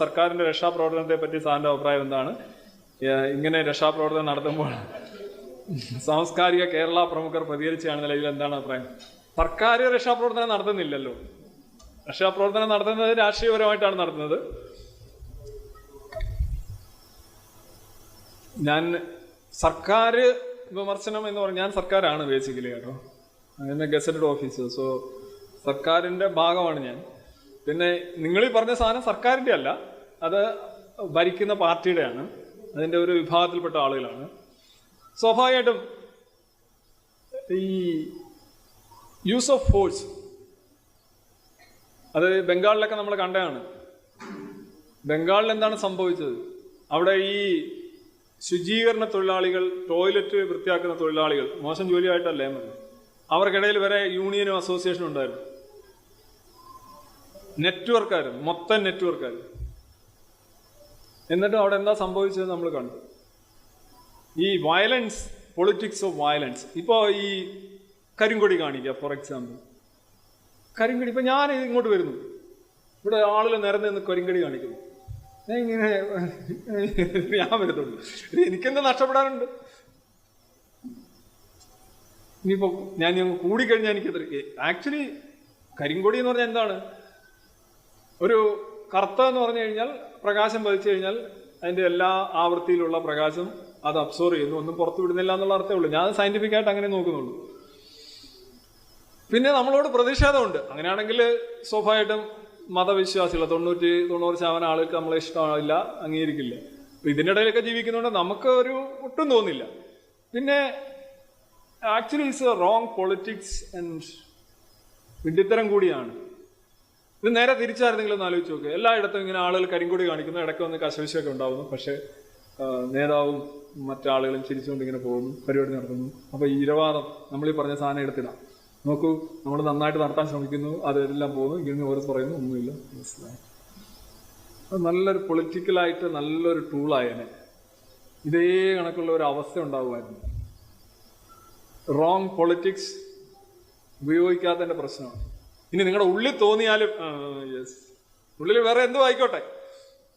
സർക്കാരിന്റെ രക്ഷാപ്രവർത്തനത്തെ പറ്റി സാറിന്റെ അഭിപ്രായം എന്താണ്? ഇങ്ങനെ രക്ഷാപ്രവർത്തനം നടത്തുമ്പോൾ സാംസ്കാരിക കേരള പ്രമുഖർ പ്രതികരിച്ചാണ് നിലയിൽ എന്താണ് അഭിപ്രായം? സർക്കാർ രക്ഷാപ്രവർത്തനം നടത്തുന്നില്ലല്ലോ. രക്ഷാപ്രവർത്തനം നടത്തുന്നത് രാഷ്ട്രീയപരമായിട്ടാണ് നടത്തുന്നത്. ഞാൻ സർക്കാർ വിമർശനം എന്ന് പറഞ്ഞാൽ ഞാൻ സർക്കാരാണ് ബേസിക്കലി കേട്ടോ. അങ്ങനെ ഗസറ്റഡ് ഓഫീസർ. സോ സർക്കാരിൻ്റെ ഭാഗമാണ് ഞാൻ. പിന്നെ നിങ്ങളീ പറഞ്ഞ സാധനം സർക്കാരിൻ്റെ അല്ല, അത് ഭരിക്കുന്ന പാർട്ടിയുടെയാണ്, അതിൻ്റെ ഒരു വിഭാഗത്തിൽപ്പെട്ട ആളുകളാണ്. സ്വാഭാവികമായിട്ടും ഈ യൂസ് ഓഫ് ഫോഴ്സ് അത് ബംഗാളിലൊക്കെ നമ്മൾ കണ്ടതാണ്. ബംഗാളിൽ എന്താണ് സംഭവിച്ചത്? അവിടെ ഈ ശുചീകരണ തൊഴിലാളികൾ, ടോയ്ലറ്റ് വൃത്തിയാക്കുന്ന തൊഴിലാളികൾ, മോശം ജോലിയായിട്ടല്ലേ മതി, അവർക്കിടയിൽ വരെ യൂണിയനും അസോസിയേഷനും ഉണ്ടായിരുന്നു. നെറ്റ്വർക്കായിരുന്നു, മൊത്തം നെറ്റ്വർക്കായിരുന്നു. എന്നിട്ടും അവിടെ എന്താ സംഭവിച്ചത് നമ്മൾ കണ്ടു. ഈ വയലൻസ്, പൊളിറ്റിക്സ് ഓഫ് വയലൻസ്. ഇപ്പോൾ ഈ കരിങ്കൊടി കാണിക്കുക, ഫോർ എക്സാമ്പിൾ കരിങ്കൊടി. ഇപ്പം ഞാൻ ഇങ്ങോട്ട് വരുന്നു, ഇവിടെ ആളുകൾ നിരന്ന് നിന്ന് കരിങ്കൊടി കാണിക്കുന്നു. ഇങ്ങനെ ഞാൻ വരുന്നുള്ളൂ, എനിക്കെന്താ നഷ്ടപ്പെടാനുണ്ട്? ഇനിയിപ്പോൾ ഞാൻ കൂടിക്കഴിഞ്ഞാൽ എനിക്ക് ആക്ച്വലി കരിങ്കൊടി എന്ന് പറഞ്ഞാൽ എന്താണ്? ഒരു കറുത്ത എന്ന് പറഞ്ഞു കഴിഞ്ഞാൽ പ്രകാശം പതിച്ചു കഴിഞ്ഞാൽ അതിൻ്റെ എല്ലാ ആവൃത്തിയിലുള്ള പ്രകാശം അത് അബ്സോർവ് ചെയ്യുന്നു, ഒന്നും പുറത്തു വിടുന്നില്ല എന്നുള്ള അർത്ഥമേ ഉള്ളൂ. ഞാൻ സയന്റിഫിക്കായിട്ട് അങ്ങനെ നോക്കുന്നുള്ളൂ. പിന്നെ നമ്മളോട് പ്രതിഷേധമുണ്ട്. അങ്ങനെയാണെങ്കിൽ സ്വാഭാവികമായിട്ടും മതവിശ്വാസികൾ 90% ആളുകൾക്ക് നമ്മളെ ഇഷ്ടമില്ല, അംഗീകരിക്കില്ല. അപ്പം ഇതിൻ്റെ ഇടയിലൊക്കെ ജീവിക്കുന്നതുകൊണ്ട് നമുക്ക് ഒരു ഒട്ടും തോന്നില്ല. പിന്നെ actually it's a wrong politics and വിഡ്ഢിത്തരം കൂടിയാണ്. ഇത് നേരെ തിരിച്ചായിരുന്നെങ്കിലും ഒന്ന് ആലോചിച്ച് നോക്കുക. എല്ലായിടത്തും ഇങ്ങനെ ആളുകൾ കരിങ്കൊടി കാണിക്കുന്നു, ഇടയ്ക്ക് വന്ന് കശവിശയൊക്കെ ഉണ്ടാകുന്നു, പക്ഷേ നേതാവും മറ്റാളുകളും ചിരിച്ചുകൊണ്ട് ഇങ്ങനെ പോകുന്നു, പരിപാടി നടത്തുന്നു. അപ്പോൾ ഈ ഇരവാദം, നമ്മളീ പറഞ്ഞ സാധനം എടുത്തിടാം. നോക്കൂ, നമ്മൾ നന്നായിട്ട് നടത്താൻ ശ്രമിക്കുന്നു, അതെല്ലാം പോകുന്നു, ഇങ്ങനെ ഓരോ പറയുന്നു, ഒന്നുമില്ല. മനസ്സിലായി? അത് നല്ലൊരു പൊളിറ്റിക്കലായിട്ട് നല്ലൊരു ടൂളായേനെ. ഇതേ കണക്കുള്ള ഒരു അവസ്ഥ ഉണ്ടാകുമായിരുന്നു. റോങ് പൊളിറ്റിക്സ് ഉപയോഗിക്കാത്തതിൻ്റെ പ്രശ്നമാണ്. ഇനി നിങ്ങളുടെ ഉള്ളിൽ തോന്നിയാലും യെസ്, ഉള്ളിൽ വേറെ എന്തോ ആയിക്കോട്ടെ.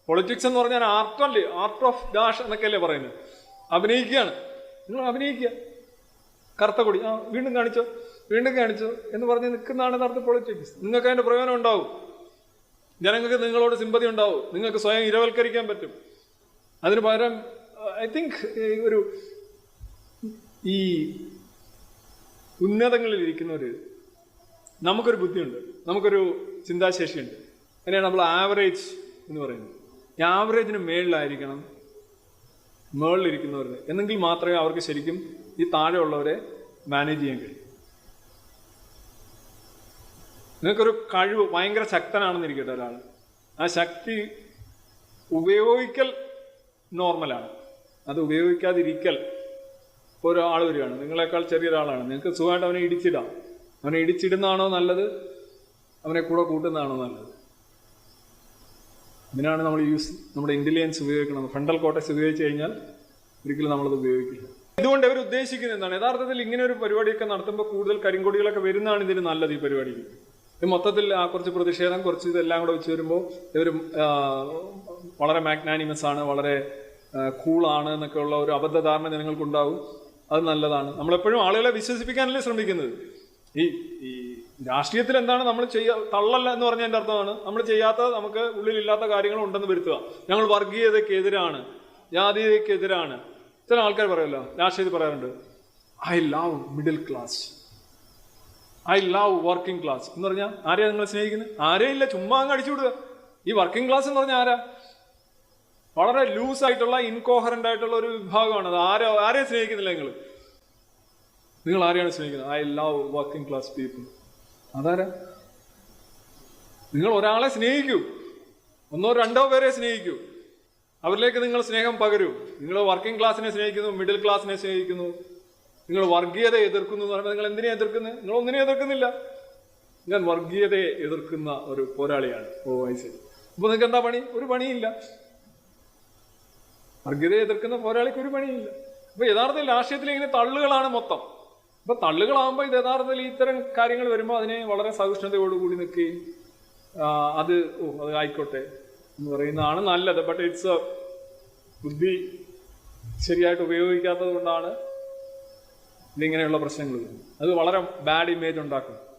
പൊളിറ്റിക്സ് എന്ന് പറഞ്ഞാൽ ആർട്ടല്ലേ, ആർട്ട് ഓഫ് ഡാഷ് എന്നൊക്കെയല്ലേ പറയുന്നത്. അഭിനയിക്കുകയാണ്, നിങ്ങൾ അഭിനയിക്കുക. കറുത്ത കൊടി വീണ്ടും കാണിച്ചോ, വീണ്ടും കാണിച്ചോ എന്ന് പറഞ്ഞ് നിൽക്കുന്നതാണ് യഥാർത്ഥ പൊളിറ്റിക്സ്. നിങ്ങൾക്ക് അതിൻ്റെ പ്രയോജനം ഉണ്ടാവും, ജനങ്ങൾക്ക് നിങ്ങളോട് സിമ്പതി ഉണ്ടാവും, നിങ്ങൾക്ക് സ്വയം ഇരവൽക്കരിക്കാൻ പറ്റും. അതിന് പകരം ഐ തിങ്ക് ഒരു ഈ ഉന്നതങ്ങളിൽ ഇരിക്കുന്നവർ, നമുക്കൊരു ബുദ്ധിയുണ്ട്, നമുക്കൊരു ചിന്താശേഷിയുണ്ട്. അങ്ങനെയാണ് നമ്മൾ ആവറേജ് എന്ന് പറയുന്നത്. ഈ ആവറേജിന് മേളിലായിരിക്കണം മേളിലിരിക്കുന്നവർ, എന്നെങ്കിൽ മാത്രമേ അവർക്ക് ശരിക്കും ഈ താഴെയുള്ളവരെ മാനേജ് ചെയ്യാൻ കഴിയും. നിങ്ങൾക്കൊരു കഴിവ്, ഭയങ്കര ശക്തനാണെന്നിരിക്കട്ടെ ഒരാൾ, ആ ശക്തി ഉപയോഗിക്കൽ നോർമലാണ്, അത് ഉപയോഗിക്കാതിരിക്കൽ. ഇപ്പോൾ ഒരാൾ വരികയാണ്, നിങ്ങളെക്കാൾ ചെറിയൊരാളാണ്, നിങ്ങൾക്ക് സുഖമായിട്ട് അവനെ ഇടിച്ചിടാം. അവനെ ഇടിച്ചിടുന്നതാണോ നല്ലത്, അവനെ കൂടെ കൂട്ടുന്നതാണോ നല്ലത്? ഇതിനാണ് നമ്മൾ നമ്മുടെ ഇന്റലിജൻസ് ഉപയോഗിക്കണം. ഫ്രണ്ടൽ കോർട്ടക്സ് ഉപയോഗിച്ച് കഴിഞ്ഞാൽ ഒരിക്കലും നമ്മളത് ഉപയോഗിക്കില്ല. ഇതുകൊണ്ട് അവർ ഉദ്ദേശിക്കുന്നത് എന്താണ്? യഥാർത്ഥത്തിൽ ഇങ്ങനെ ഒരു പരിപാടിയൊക്കെ നടത്തുമ്പോൾ കൂടുതൽ കരിങ്കൊടികളൊക്കെ വരുന്നതാണ് ഇതിന് നല്ലത്. ഈ പരിപാടിക്ക് മൊത്തത്തിൽ കുറച്ച് പ്രതിഷേധം, കുറച്ച് ഇതെല്ലാം കൂടെ വെച്ച് വരുമ്പോൾ ഇവർ വളരെ മാഗ്നാനിമസ് ആണ്, വളരെ കൂളാണ് എന്നൊക്കെ ഉള്ള ഒരു അബദ്ധധാരണ ജനങ്ങൾക്കുണ്ടാവും. അത് നല്ലതാണ്. നമ്മളെപ്പോഴും ആളുകളെ വിശ്വസിപ്പിക്കാനല്ലേ ശ്രമിക്കുന്നത്. ഈ രാഷ്ട്രീയത്തിൽ എന്താണ് നമ്മൾ തള്ളല്ല എന്ന് പറഞ്ഞതിൻ്റെ അർത്ഥമാണ് നമ്മൾ ചെയ്യാത്ത, നമുക്ക് ഉള്ളിലില്ലാത്ത കാര്യങ്ങൾ ഉണ്ടെന്ന് വരുത്തുക. ഞങ്ങൾ വർഗീയതയ്ക്കെതിരാണ്, ജാതീയതയ്ക്കെതിരാണ്. ചില ആൾക്കാർ പറയുമല്ലോ, രാഷ്ട്രീയത്തിൽ പറയാറുണ്ട്, I love middle class, I love working class എന്ന് പറഞ്ഞാൽ ആരെയാ നിങ്ങൾ സ്നേഹിക്കുന്നത്? ആരെയും ഇല്ല, ചുമ്മാ അങ്ങ് അടിച്ചുവിടുക. ഈ വർക്കിംഗ് ക്ലാസ് എന്ന് പറഞ്ഞാൽ ആരാ? വളരെ ലൂസായിട്ടുള്ള, ഇൻകോഹറന്റ് ആയിട്ടുള്ള ഒരു വിഭാഗമാണ്. അത് ആരെയും സ്നേഹിക്കുന്നില്ല. നിങ്ങൾ ആരെയാണ് സ്നേഹിക്കുന്നത്? I love working class people. അതാരാ? നിങ്ങൾ ഒരാളെ സ്നേഹിക്കൂ, 1-2 പേരെ സ്നേഹിക്കൂ, അവരിലേക്ക് നിങ്ങൾ സ്നേഹം പകരൂ. നിങ്ങൾ വർക്കിംഗ് ക്ലാസ്സിനെ സ്നേഹിക്കുന്നു, മിഡിൽ ക്ലാസ്സിനെ സ്നേഹിക്കുന്നു, നിങ്ങൾ വർഗീയതയെ എതിർക്കുന്നു എന്ന് പറയുമ്പോൾ നിങ്ങൾ എന്തിനാ എതിർക്കുന്നത്? നിങ്ങൾ ഒന്നിനെയും എതിർക്കുന്നില്ല. ഞാൻ വർഗീയതയെ എതിർക്കുന്ന ഒരു പോരാളിയാണ്. ഓ ശരി. അപ്പൊ നിങ്ങൾക്ക് എന്താ പണി? ഒരു പണിയില്ല. വർഗീയതയെ എതിർക്കുന്ന പോരാളിക്ക് ഒരു പണിയില്ല. അപ്പൊ യഥാർത്ഥത്തിൽ രാഷ്ട്രീയത്തിൽ ഇങ്ങനെ തള്ളുകളാണ് മൊത്തം. അപ്പൊ തള്ളുകളാകുമ്പോൾ ഇത് യഥാർത്ഥത്തിൽ ഇത്തരം കാര്യങ്ങൾ വരുമ്പോൾ അതിനെ വളരെ സഹിഷ്ണുതയോടുകൂടി നിൽക്കുകയും അത് ആയിക്കോട്ടെ, എന്ന് പറയുന്നതാണ് നല്ലത്. ബട്ട് ഇറ്റ്സ് ബുദ്ധി ശരിയായിട്ട് ഉപയോഗിക്കാത്തത് കൊണ്ടാണ് ഇതിങ്ങനെയുള്ള പ്രശ്നങ്ങൾ വരുന്നത്. അത് വളരെ ബാഡ് ഇമേജ് ഉണ്ടാക്കും.